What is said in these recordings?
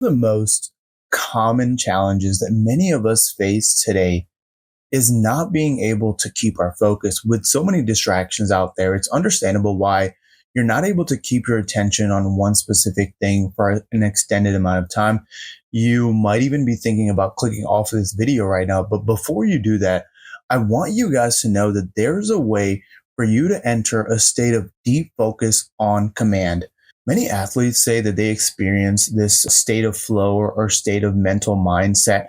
The most common challenges that many of us face today is not being able to keep our focus with so many distractions out there. It's understandable why you're not able to keep your attention on one specific thing for an extended amount of time. You might even be thinking about clicking off of this video right now. But before you do that, I want you guys to know that there's a way for you to enter a state of deep focus on command. Many athletes say that they experience this state of flow or state of mental mindset.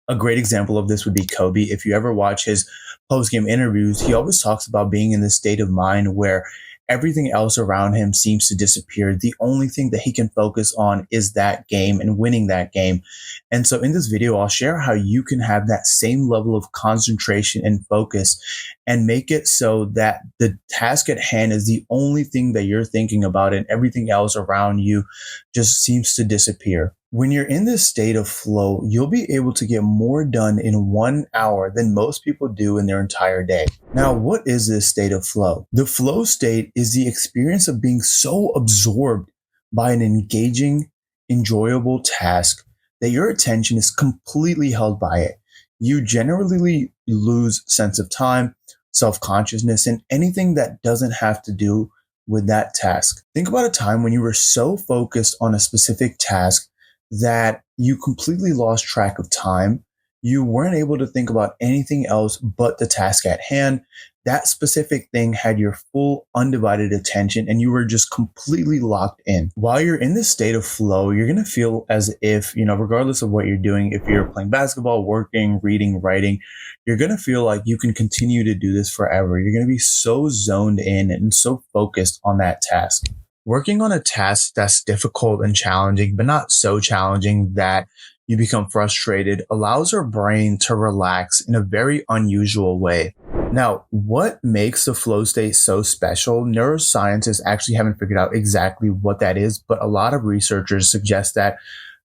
A great example of this would be Kobe. If you ever watch his post-game interviews, he always talks about being in this state of mind where everything else around him seems to disappear. The only thing that he can focus on is that game and winning that game. And so in this video, I'll share how you can have that same level of concentration and focus and make it so that the task at hand is the only thing that you're thinking about and everything else around you just seems to disappear. When you're in this state of flow, you'll be able to get more done in 1 hour than most people do in their entire day. Now, what is this state of flow? The flow state is the experience of being so absorbed by an engaging, enjoyable task that your attention is completely held by it. You generally lose sense of time, self-consciousness, and anything that doesn't have to do with that task. Think about a time when you were so focused on a specific task that you completely lost track of time. You weren't able to think about anything else but the task at hand. That specific thing had your full undivided attention and you were just completely locked in. While you're in this state of flow, you're going to feel as if, regardless of what you're doing, if you're playing basketball, working, reading, writing, you're going to feel like you can continue to do this forever. You're going to be so zoned in and so focused on that task. Working on a task that's difficult and challenging, but not so challenging that you become frustrated, allows our brain to relax in a very unusual way. Now, what makes the flow state so special? Neuroscientists actually haven't figured out exactly what that is, but a lot of researchers suggest that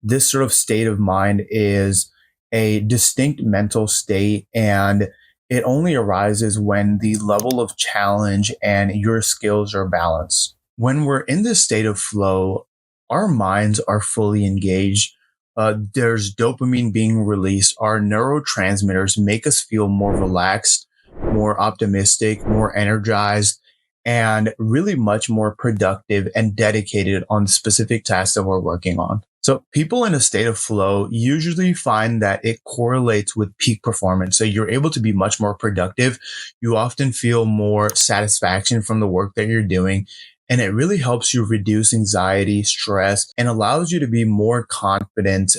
this sort of state of mind is a distinct mental state, and it only arises when the level of challenge and your skills are balanced. When we're in this state of flow, our minds are fully engaged. There's dopamine being released. Our neurotransmitters make us feel more relaxed, more optimistic, more energized, and really much more productive and dedicated on the specific tasks that we're working on. So people in a state of flow usually find that it correlates with peak performance. So you're able to be much more productive. You often feel more satisfaction from the work that you're doing. And it really helps you reduce anxiety, stress, and allows you to be more confident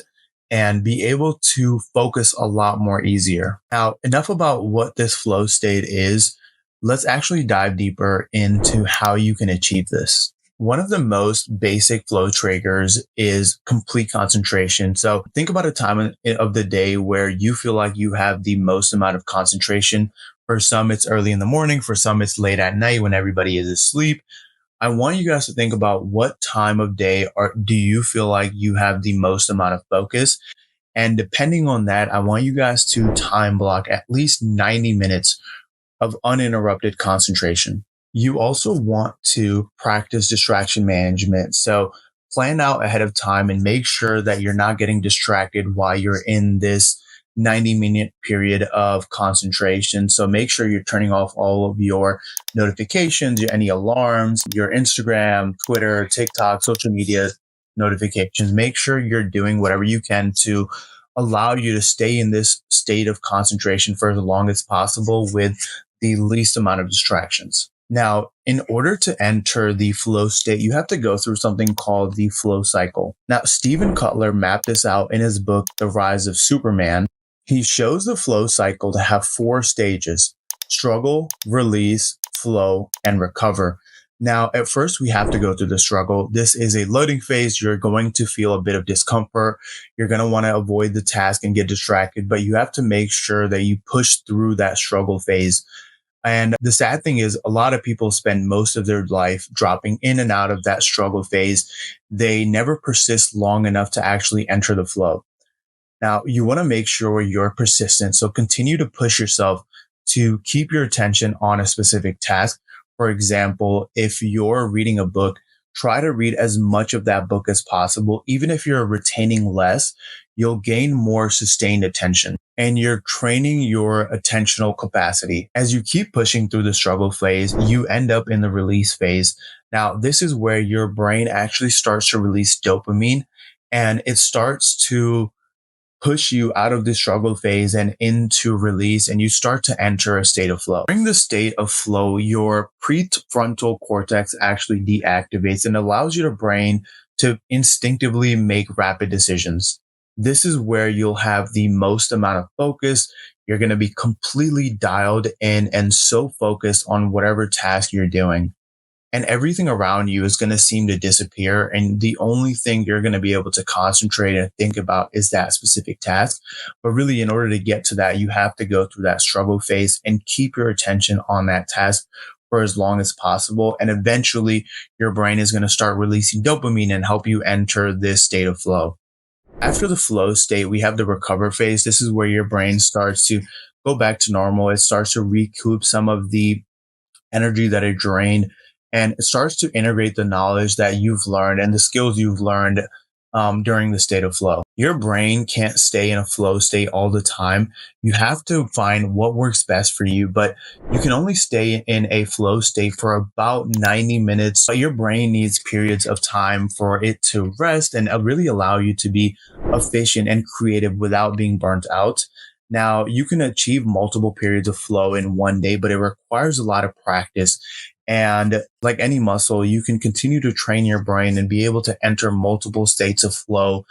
and be able to focus a lot more easier. Now, enough about what this flow state is. Let's actually dive deeper into how you can achieve this. One of the most basic flow triggers is complete concentration. So think about a time of the day where you feel like you have the most amount of concentration. For some, it's early in the morning. For some, it's late at night when everybody is asleep. I want you guys to think about what time of day do you feel like you have the most amount of focus. And depending on that, I want you guys to time block at least 90 minutes of uninterrupted concentration. You also want to practice distraction management. So plan out ahead of time and make sure that you're not getting distracted while you're in this 90-minute period of concentration. So make sure you're turning off all of your notifications, any alarms, your Instagram, Twitter, TikTok, social media notifications. Make sure you're doing whatever you can to allow you to stay in this state of concentration for as long as possible with the least amount of distractions. Now, in order to enter the flow state, you have to go through something called the flow cycle. Now, Stephen Kotler mapped this out in his book, The Rise of Superman. He shows the flow cycle to have 4 stages: struggle, release, flow, and recover. Now, at first, we have to go through the struggle. This is a loading phase. You're going to feel a bit of discomfort. You're going to want to avoid the task and get distracted, but you have to make sure that you push through that struggle phase. And the sad thing is a lot of people spend most of their life dropping in and out of that struggle phase. They never persist long enough to actually enter the flow. Now, you want to make sure you're persistent. So continue to push yourself to keep your attention on a specific task. For example, if you're reading a book, try to read as much of that book as possible. Even if you're retaining less, you'll gain more sustained attention and you're training your attentional capacity. As you keep pushing through the struggle phase, you end up in the release phase. Now, this is where your brain actually starts to release dopamine and it starts to push you out of the struggle phase and into release, and you start to enter a state of flow. During the state of flow, your prefrontal cortex actually deactivates and allows your brain to instinctively make rapid decisions. This is where you'll have the most amount of focus. You're going to be completely dialed in and so focused on whatever task you're doing, and everything around you is going to seem to disappear. And the only thing you're going to be able to concentrate and think about is that specific task. But really, in order to get to that, you have to go through that struggle phase and keep your attention on that task for as long as possible. And eventually, your brain is going to start releasing dopamine and help you enter this state of flow. After the flow state, we have the recover phase. This is where your brain starts to go back to normal. It starts to recoup some of the energy that it drained, and it starts to integrate the knowledge that you've learned and the skills you've learned during the state of flow. Your brain can't stay in a flow state all the time. You have to find what works best for you, but you can only stay in a flow state for about 90 minutes. But your brain needs periods of time for it to rest and really allow you to be efficient and creative without being burnt out. Now, you can achieve multiple periods of flow in one day, but it requires a lot of practice. And like any muscle, you can continue to train your brain and be able to enter multiple states of flow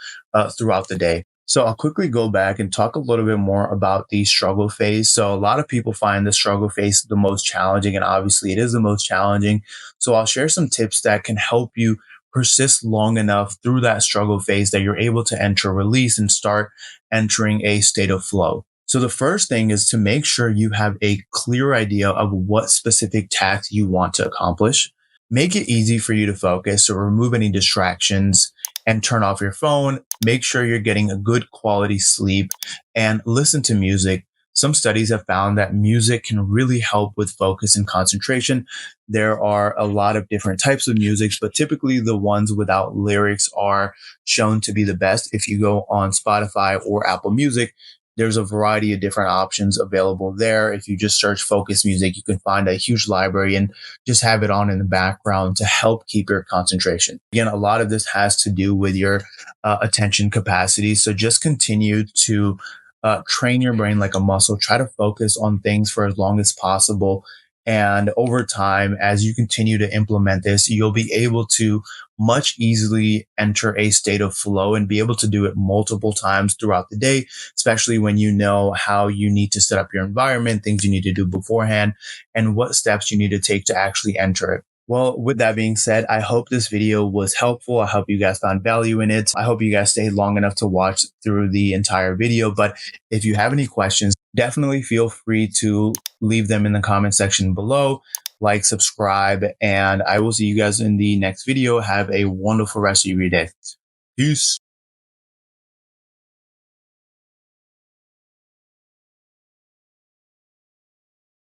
throughout the day. So I'll quickly go back and talk a little bit more about the struggle phase. So a lot of people find the struggle phase the most challenging, and obviously it is the most challenging. So I'll share some tips that can help you persist long enough through that struggle phase that you're able to enter release and start entering a state of flow. So the first thing is to make sure you have a clear idea of what specific task you want to accomplish. Make it easy for you to focus, so remove any distractions and turn off your phone. Make sure you're getting a good quality sleep and listen to music. Some studies have found that music can really help with focus and concentration. There are a lot of different types of music, but typically the ones without lyrics are shown to be the best. If you go on Spotify or Apple Music, there's a variety of different options available there. If you just search focus music, you can find a huge library and just have it on in the background to help keep your concentration. Again, a lot of this has to do with your attention capacity. So just continue to train your brain like a muscle. Try to focus on things for as long as possible. And over time, as you continue to implement this, you'll be able to much easily enter a state of flow and be able to do it multiple times throughout the day, especially when you know how you need to set up your environment, things you need to do beforehand, and what steps you need to take to actually enter it. Well, with that being said, I hope this video was helpful. I hope you guys found value in it. I hope you guys stayed long enough to watch through the entire video. But if you have any questions, definitely feel free to leave them in the comment section below. Like, subscribe, and I will see you guys in the next video. Have a wonderful rest of your day. Peace.